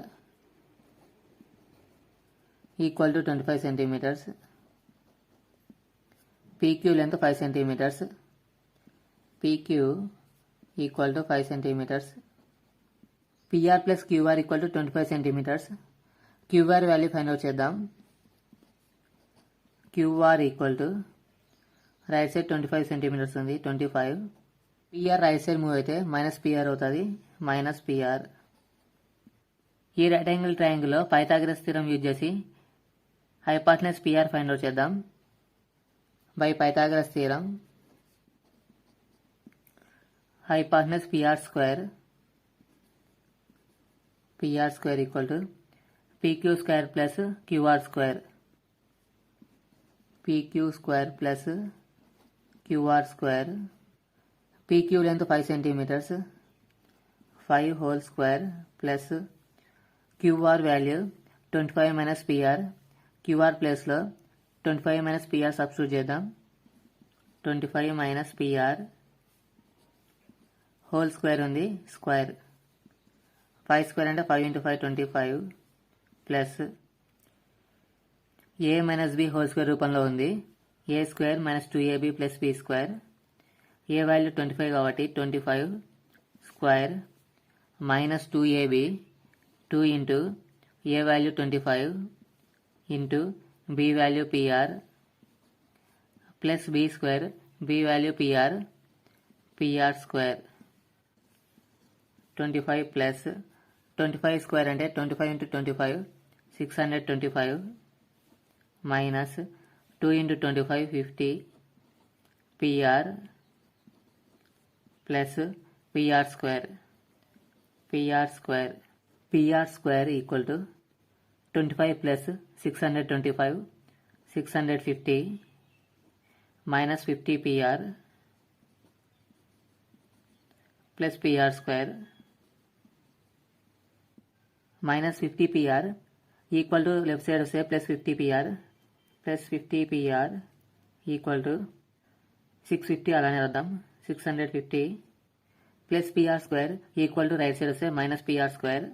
equal to 25 centimeters. PQ length 5 centimeters. PQ equal to 5 centimeters. PR plus QR equal to 25 centimeters. QR value find out చేద్దాం. QR equal to right side 25 centimeters ఉంది 25. PR right side move అయితే minus PR అవుతుంది minus PR. ఈ right angle ట్రయాంగిల్లో Pythagoras theorem use చేసి hypotenuse PR find out చేద్దాం. By Pythagoras theorem hypotenuse PR square equal to PQ square plus QR square. PQ square plus QR square. PQ length 5 centimeters. 5 whole square plus QR value 25 minus PR. QR place లో 25 minus PR substitute చేద్దాం. 25 minus PR whole square ఉంది square. 5 square అంటే 5 into 5 25 plus a minus b whole square రూపంలో ఉంది. a square minus 2ab plus b square. a value 25 కాబట్టి 25 square minus 2ab 2 into a value 25 into b value PR plus b square b value PR square 25 plus 25 square అంటే 25 into 25 625 minus 2 into 25 50 PR plus PR square equal to 25 plus 625 650 minus 50 PR plus PR square minus 50 PR equal to left side say plus 50 PR equal to 650 అలానే రాద్దాం 650 plus PR square equal to right side say minus PR square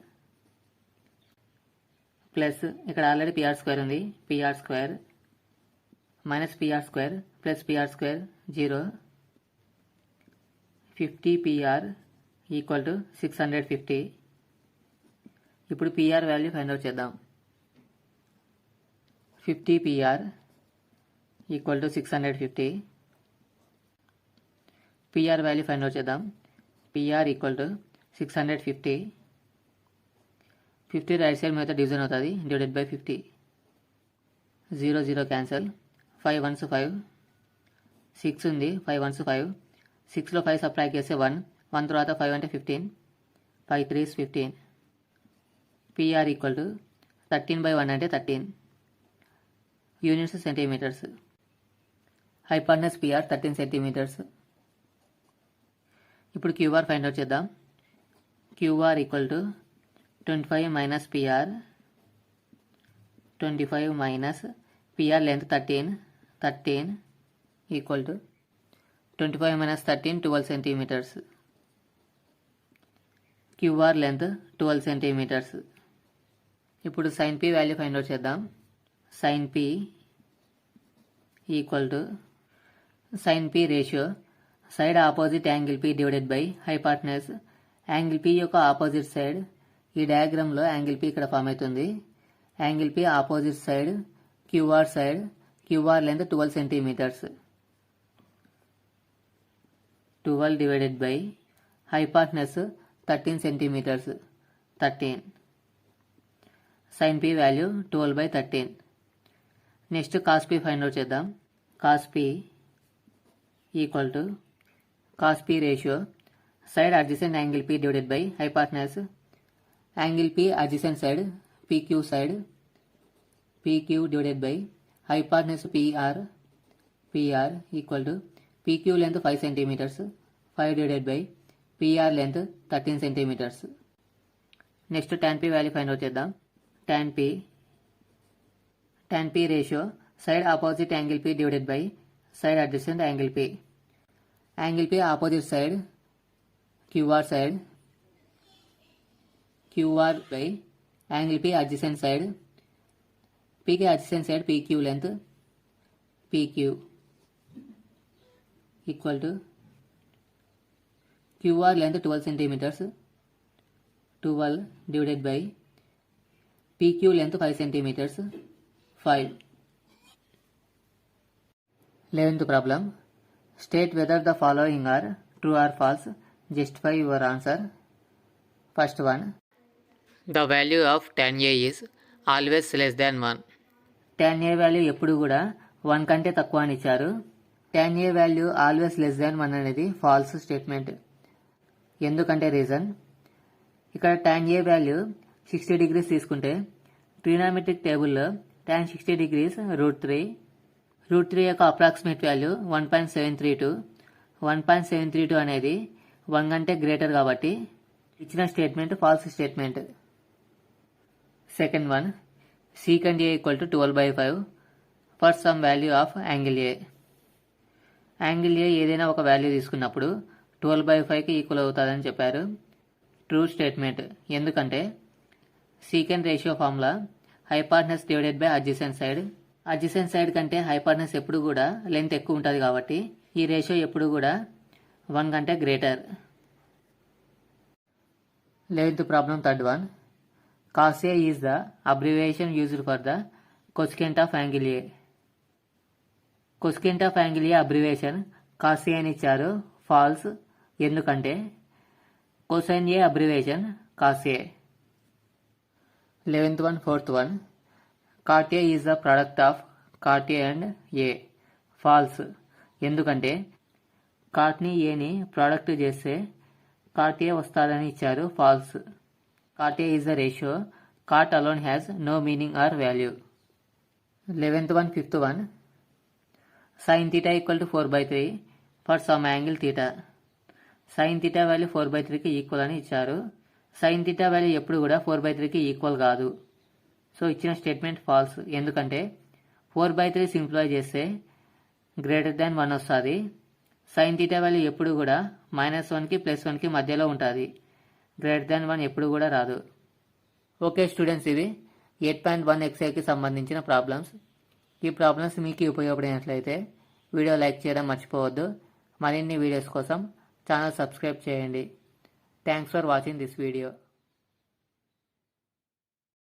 plus ఇక్కడ already PR square ఉంది PR square minus PR square plus PR square 0 50 PR equal to 650. ఇప్పుడు PR value find out చేద్దాం 50 PR equal to 650. PR value find out చేద్దాం PR equal to 650. 50 right side మీద division అవుతుంది divided by 50. 0 0 cancel 5 1s 5 6 ఉంది 5 1s 5 6లో 5 subtract చేస్తే 1 తర్వాత 5 అంటే 15 5 3s 15. PR equal to 13/1 అంటే 13 units centimetres. Hypotenuse PR 13 centimetres. ఇప్పుడు QR ఫైండ్ అవుట్ చేద్దాం QR equal to 25 minus PR 25 minus PR length 13 equal to 25 minus 13 12 centimeters. QR length 12 centimeters. ఇప్పుడు sin P value find out చేద్దాం sin P equal to sin P ratio side opposite angle P divided by hypotenuse. Angle P యొక్క opposite side ఈ డయాగ్రామ్లో angle P ఇక్కడ form అవుతుంది. Angle P opposite side QR length 12 centimetres. 12 divided by hypotenuse 13 centimeters 13 sin P value 12/13. Next cos P find out చేద్దాం cos P equal to cos P ratio side adjacent angle P divided by hypotenuse. Angle P adjacent side PQ divided by hypotenuse PR equal to PQ length 5 centimeters 5 divided by PR length 13 centimeters. Next tan P value find out చేద్దాం tan P ratio side opposite angle P divided by side adjacent angle P. Angle P opposite side QR by angle P adjacent side P కి adjacent side PQ length PQ equal to QR length 12 centimeters 12 divided by PQ length 5 centimeters 5. 11th problem. State whether the following are true or false. Justify your answer. First one. The value of tan A is always less than 1. tan A value ఎప్పుడు కూడా 1 కంటే తక్కువ అని ఇచ్చారు. tan A value always less than 1 అనేది false statement. ఎందుకంటే reason ఇక్కడ tan A value 60 degrees తీసుకుంటే ట్రిగ్నోమెట్రిక్ టేబుల్లో tan 60 degrees √3 యొక్క అప్రాక్సిమేట్ వాల్యూ 1.732 అనేది 1 కంటే గ్రేటర్ కాబట్టి ఇచ్చిన statement false statement. Second one secant A equal to 12/5 for some value of angle A. Angle A ఏదైనా ఒక వాల్యూ తీసుకున్నప్పుడు 12/5కి ఈక్వల్ అవుతుందని చెప్పారు. True statement. ఎందుకంటే secant ratio formula hypotenuse divided by adjacent side కంటే హైపార్టనస్ ఎప్పుడు కూడా లెంత్ ఎక్కువ ఉంటుంది కాబట్టి ఈ రేషియో ఎప్పుడు కూడా 1 కంటే greater. 11th problem third one. cos A is the abbreviation used for the cosecant of angle A. cosecant of angle A abbreviation cos A అని ఇచ్చారు. ఫాల్స్. ఎందుకంటే cosine A abbreviation cos A. 11th one, fourth one. cot A is the product of cot A and A. False. ఎందుకంటే కాట్ని ఏని product చేస్తే cot A వస్తుందని ఇచ్చారు. False. Cot A is the ratio. Cot alone has no meaning or value. 11th one, 5th one. Sin theta equal to 4/3 for some angle theta. Sin theta value 4/3కి equal అని ఇచ్చారు. sin theta value ఎప్పుడు కూడా 4/3కి equal కాదు. So ఇచ్చిన statement false. ఎందుకంటే 4/3 simplify చేస్తే గ్రేటర్ దాన్ 1 వస్తుంది. sin theta వాల్యూ ఎప్పుడు కూడా -1కి +1కి మధ్యలో ఉంటుంది. గ్రేటర్ దాన్ 1 ఎప్పుడు కూడా రాదు. ఓకే స్టూడెంట్స్, ఇవి 8.1 ఎక్సైకి సంబంధించిన ప్రాబ్లమ్స్. ఈ ప్రాబ్లమ్స్ మీకు ఉపయోగపడినట్లయితే వీడియో లైక్ చేయడం మర్చిపోవద్దు. మరిన్ని వీడియోస్ కోసం ఛానల్ సబ్స్క్రైబ్ చేయండి. Thanks for watching this video.